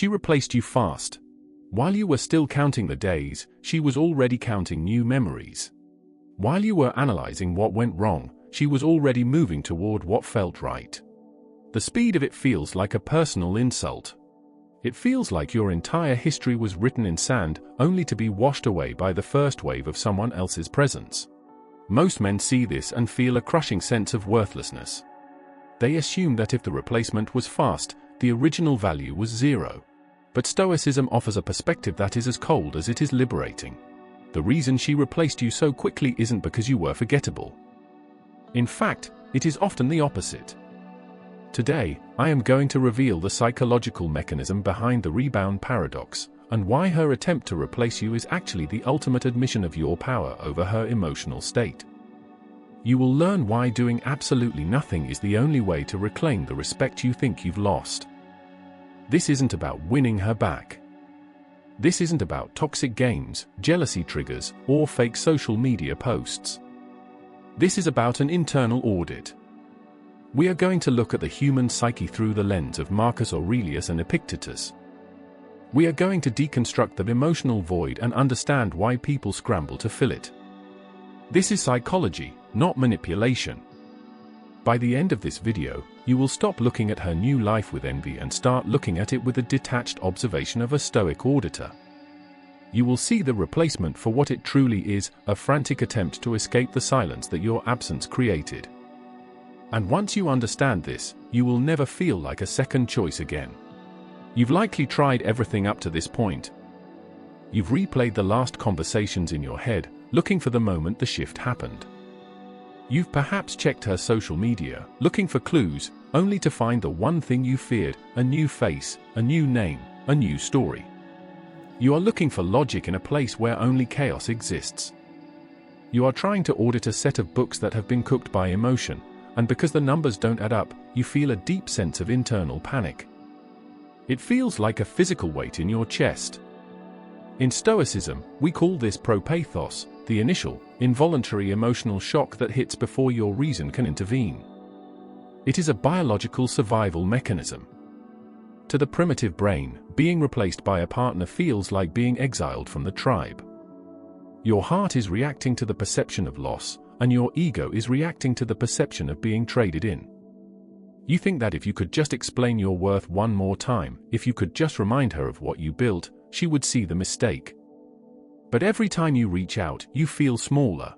She replaced you fast. While you were still counting the days, she was already counting new memories. While you were analyzing what went wrong, she was already moving toward what felt right. The speed of it feels like a personal insult. It feels like your entire history was written in sand, only to be washed away by the first wave of someone else's presence. Most men see this and feel a crushing sense of worthlessness. They assume that if the replacement was fast, the original value was zero. But Stoicism offers a perspective that is as cold as it is liberating. The reason she replaced you so quickly isn't because you were forgettable. In fact, it is often the opposite. Today, I am going to reveal the psychological mechanism behind the Rebound Paradox, and why her attempt to replace you is actually the ultimate admission of your power over her emotional state. You will learn why doing absolutely nothing is the only way to reclaim the respect you think you've lost. This isn't about winning her back. This isn't about toxic games, jealousy triggers, or fake social media posts. This is about an internal audit. We are going to look at the human psyche through the lens of Marcus Aurelius and Epictetus. We are going to deconstruct the emotional void and understand why people scramble to fill it. This is psychology, not manipulation. By the end of this video, you will stop looking at her new life with envy and start looking at it with the detached observation of a Stoic auditor. You will see the replacement for what it truly is, a frantic attempt to escape the silence that your absence created. And once you understand this, you will never feel like a second choice again. You've likely tried everything up to this point. You've replayed the last conversations in your head, looking for the moment the shift happened. You've perhaps checked her social media, looking for clues, only to find the one thing you feared: a new face, a new name, a new story. You are looking for logic in a place where only chaos exists. You are trying to audit a set of books that have been cooked by emotion, and because the numbers don't add up, you feel a deep sense of internal panic. It feels like a physical weight in your chest. In Stoicism, we call this propathos, the initial, involuntary emotional shock that hits before your reason can intervene. It is a biological survival mechanism. To the primitive brain, being replaced by a partner feels like being exiled from the tribe. Your heart is reacting to the perception of loss, and your ego is reacting to the perception of being traded in. You think that if you could just explain your worth one more time, if you could just remind her of what you built, she would see the mistake. But every time you reach out, you feel smaller.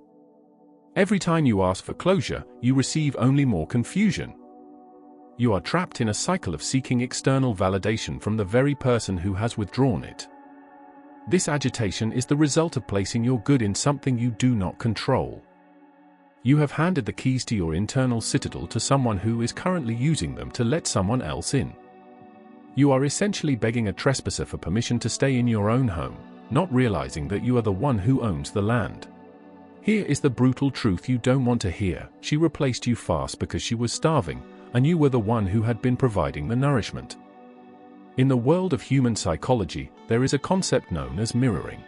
Every time you ask for closure, you receive only more confusion. You are trapped in a cycle of seeking external validation from the very person who has withdrawn it. This agitation is the result of placing your good in something you do not control. You have handed the keys to your internal citadel to someone who is currently using them to let someone else in. You are essentially begging a trespasser for permission to stay in your own home, not realizing that you are the one who owns the land. Here is the brutal truth you don't want to hear: she replaced you fast because she was starving, and you were the one who had been providing the nourishment. In the world of human psychology, there is a concept known as mirroring.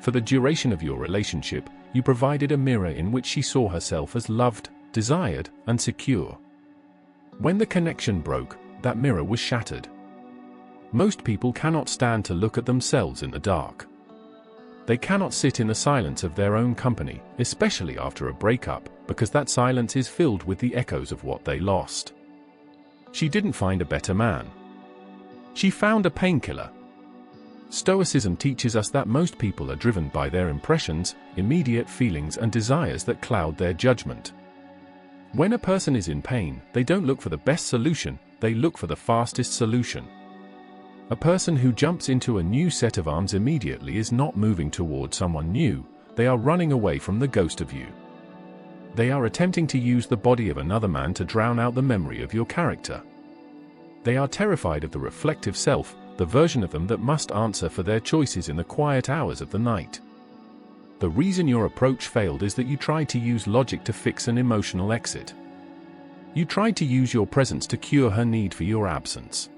For the duration of your relationship, you provided a mirror in which she saw herself as loved, desired, and secure. When the connection broke, that mirror was shattered. Most people cannot stand to look at themselves in the dark. They cannot sit in the silence of their own company, especially after a breakup, because that silence is filled with the echoes of what they lost. She didn't find a better man. She found a painkiller. Stoicism teaches us that most people are driven by their impressions, immediate feelings, and desires that cloud their judgment. When a person is in pain, they don't look for the best solution, they look for the fastest solution. A person who jumps into a new set of arms immediately is not moving toward someone new, they are running away from the ghost of you. They are attempting to use the body of another man to drown out the memory of your character. They are terrified of the reflective self, the version of them that must answer for their choices in the quiet hours of the night. The reason your approach failed is that you tried to use logic to fix an emotional exit. You tried to use your presence to cure her need for your absence.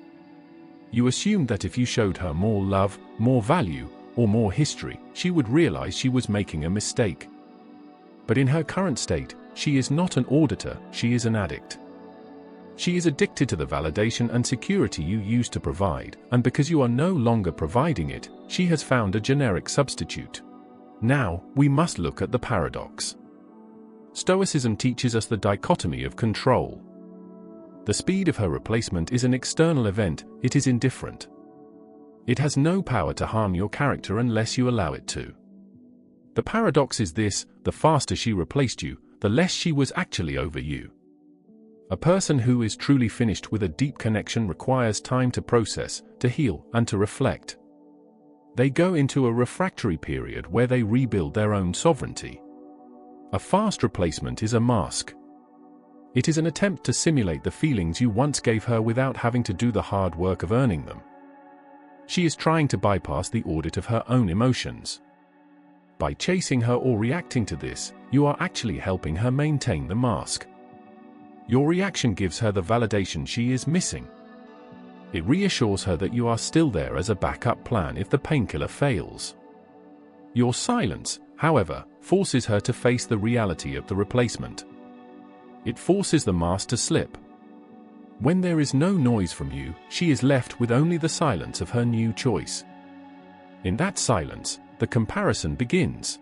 You assumed that if you showed her more love, more value, or more history, she would realize she was making a mistake. But in her current state, she is not an auditor, she is an addict. She is addicted to the validation and security you used to provide, and because you are no longer providing it, she has found a generic substitute. Now, we must look at the paradox. Stoicism teaches us the dichotomy of control. The speed of her replacement is an external event, it is indifferent. It has no power to harm your character unless you allow it to. The paradox is this: the faster she replaced you, the less she was actually over you. A person who is truly finished with a deep connection requires time to process, to heal, and to reflect. They go into a refractory period where they rebuild their own sovereignty. A fast replacement is a mask. It is an attempt to simulate the feelings you once gave her without having to do the hard work of earning them. She is trying to bypass the audit of her own emotions. By chasing her or reacting to this, you are actually helping her maintain the mask. Your reaction gives her the validation she is missing. It reassures her that you are still there as a backup plan if the painkiller fails. Your silence, however, forces her to face the reality of the replacement. It forces the mask to slip. When there is no noise from you, she is left with only the silence of her new choice. In that silence, the comparison begins.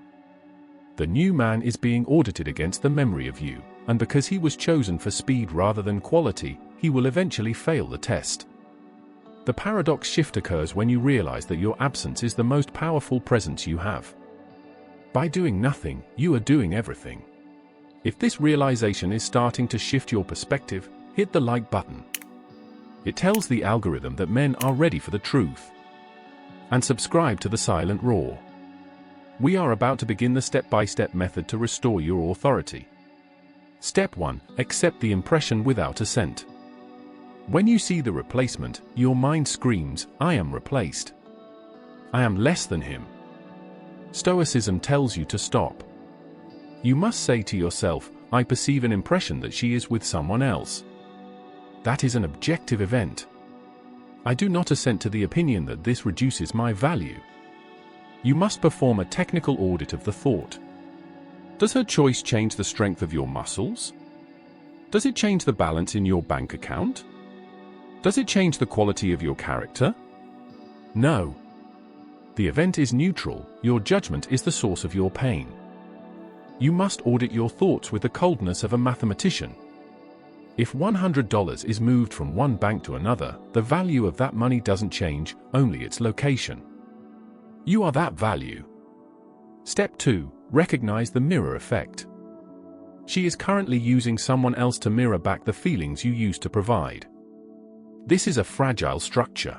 The new man is being audited against the memory of you, and because he was chosen for speed rather than quality, he will eventually fail the test. The paradox shift occurs when you realize that your absence is the most powerful presence you have. By doing nothing, you are doing everything. If this realization is starting to shift your perspective, hit the like button. It tells the algorithm that men are ready for the truth. And subscribe to the Silent Roar. We are about to begin the step-by-step method to restore your authority. Step 1. Accept the impression without assent. When you see the replacement, your mind screams, "I am replaced. I am less than him." Stoicism tells you to stop. You must say to yourself, "I perceive an impression that she is with someone else." That is an objective event. I do not assent to the opinion that this reduces my value. You must perform a technical audit of the thought. Does her choice change the strength of your muscles? Does it change the balance in your bank account? Does it change the quality of your character? No. The event is neutral, your judgment is the source of your pain. You must audit your thoughts with the coldness of a mathematician. If $100 is moved from one bank to another, the value of that money doesn't change, only its location. You are that value. Step 2. Recognize the mirror effect. She is currently using someone else to mirror back the feelings you used to provide. This is a fragile structure.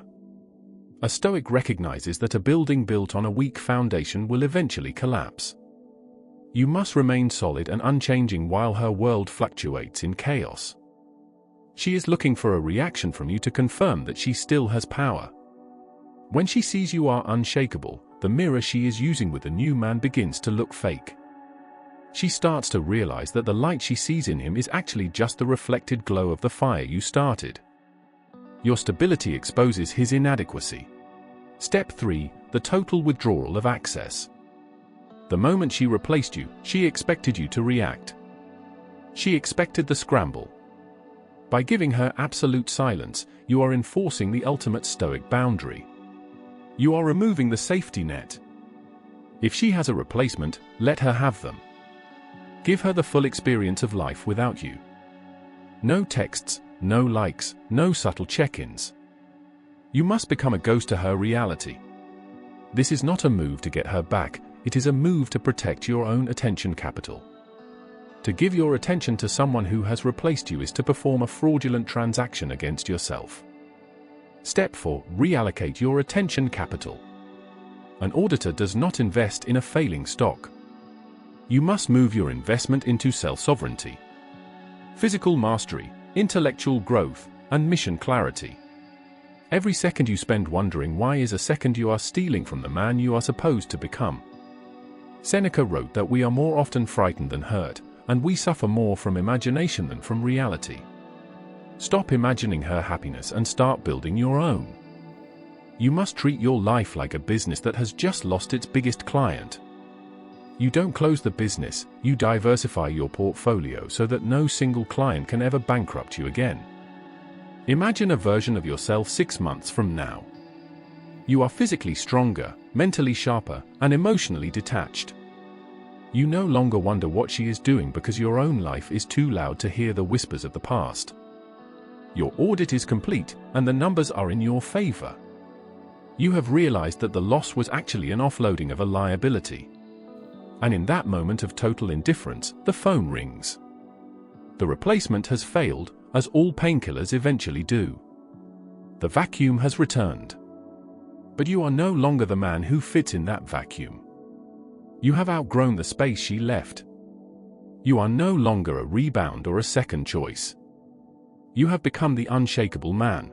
A Stoic recognizes that a building built on a weak foundation will eventually collapse. You must remain solid and unchanging while her world fluctuates in chaos. She is looking for a reaction from you to confirm that she still has power. When she sees you are unshakable, the mirror she is using with the new man begins to look fake. She starts to realize that the light she sees in him is actually just the reflected glow of the fire you started. Your stability exposes his inadequacy. Step 3. The total withdrawal of access. The moment she replaced you, she expected you to react. She expected the scramble. By giving her absolute silence, you are enforcing the ultimate Stoic boundary. You are removing the safety net. If she has a replacement, let her have them. Give her the full experience of life without you. No texts, no likes, no subtle check-ins. You must become a ghost to her reality. This is not a move to get her back, it is a move to protect your own attention capital. To give your attention to someone who has replaced you is to perform a fraudulent transaction against yourself. Step 4. Reallocate your attention capital. An auditor does not invest in a failing stock. You must move your investment into self-sovereignty, physical mastery, intellectual growth, and mission clarity. Every second you spend wondering why is a second you are stealing from the man you are supposed to become. Seneca wrote that we are more often frightened than hurt, and we suffer more from imagination than from reality. Stop imagining her happiness and start building your own. You must treat your life like a business that has just lost its biggest client. You don't close the business, you diversify your portfolio so that no single client can ever bankrupt you again. Imagine a version of yourself 6 months from now. You are physically stronger, mentally sharper, and emotionally detached. You no longer wonder what she is doing because your own life is too loud to hear the whispers of the past. Your audit is complete, and the numbers are in your favor. You have realized that the loss was actually an offloading of a liability. And in that moment of total indifference, the phone rings. The replacement has failed, as all painkillers eventually do. The vacuum has returned. But you are no longer the man who fits in that vacuum. You have outgrown the space she left. You are no longer a rebound or a second choice. You have become the unshakable man.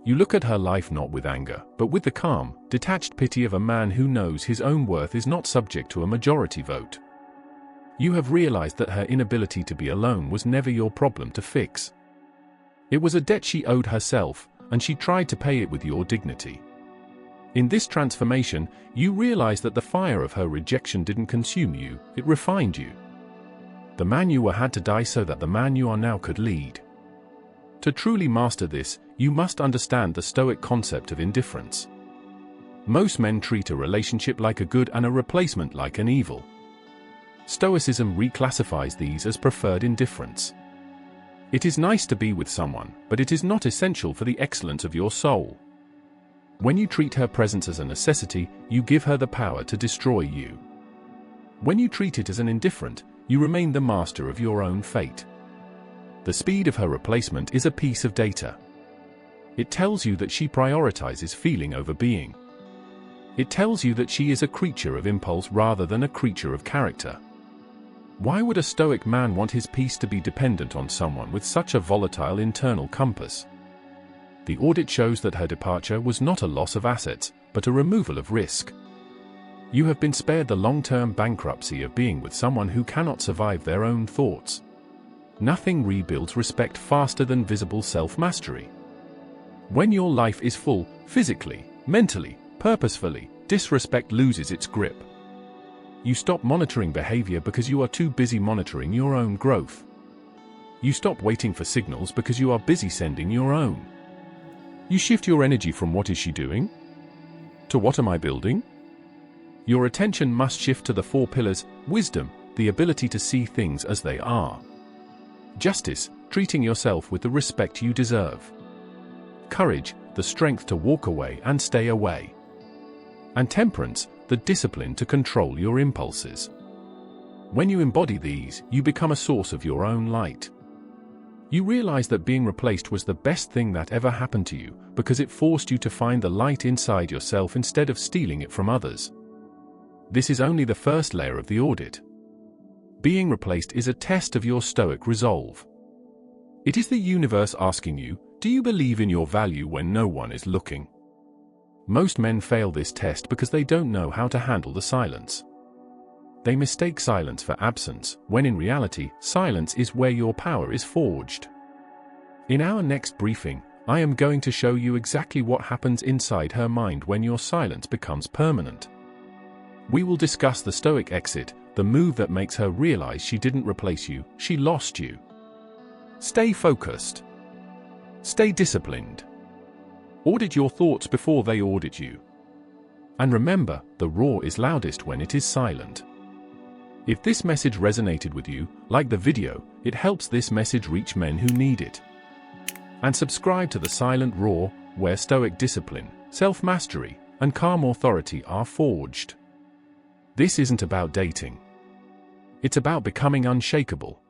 You look at her life not with anger, but with the calm, detached pity of a man who knows his own worth is not subject to a majority vote. You have realized that her inability to be alone was never your problem to fix. It was a debt she owed herself, and she tried to pay it with your dignity. In this transformation, you realize that the fire of her rejection didn't consume you, it refined you. The man you were had to die so that the man you are now could lead. To truly master this, you must understand the Stoic concept of indifference. Most men treat a relationship like a good and a replacement like an evil. Stoicism reclassifies these as preferred indifference. It is nice to be with someone, but it is not essential for the excellence of your soul. When you treat her presence as a necessity, you give her the power to destroy you. When you treat it as an indifferent, you remain the master of your own fate. The speed of her replacement is a piece of data. It tells you that she prioritizes feeling over being. It tells you that she is a creature of impulse rather than a creature of character. Why would a Stoic man want his peace to be dependent on someone with such a volatile internal compass? The audit shows that her departure was not a loss of assets, but a removal of risk. You have been spared the long-term bankruptcy of being with someone who cannot survive their own thoughts. Nothing rebuilds respect faster than visible self-mastery. When your life is full, physically, mentally, purposefully, disrespect loses its grip. You stop monitoring behavior because you are too busy monitoring your own growth. You stop waiting for signals because you are busy sending your own. You shift your energy from what is she doing? To what am I building? Your attention must shift to the 4 pillars: wisdom, the ability to see things as they are; justice, treating yourself with the respect you deserve; courage, the strength to walk away and stay away; and temperance, the discipline to control your impulses. When you embody these, you become a source of your own light. You realize that being replaced was the best thing that ever happened to you, because it forced you to find the light inside yourself instead of stealing it from others. This is only the first layer of the audit. Being replaced is a test of your Stoic resolve. It is the universe asking you, do you believe in your value when no one is looking? Most men fail this test because they don't know how to handle the silence. They mistake silence for absence, when in reality, silence is where your power is forged. In our next briefing, I am going to show you exactly what happens inside her mind when your silence becomes permanent. We will discuss the Stoic exit, the move that makes her realize she didn't replace you, she lost you. Stay focused. Stay disciplined. Audit your thoughts before they audit you. And remember, the roar is loudest when it is silent. If this message resonated with you, like the video, it helps this message reach men who need it. And subscribe to the Silent Roar, where Stoic discipline, self-mastery, and calm authority are forged. This isn't about dating. It's about becoming unshakable.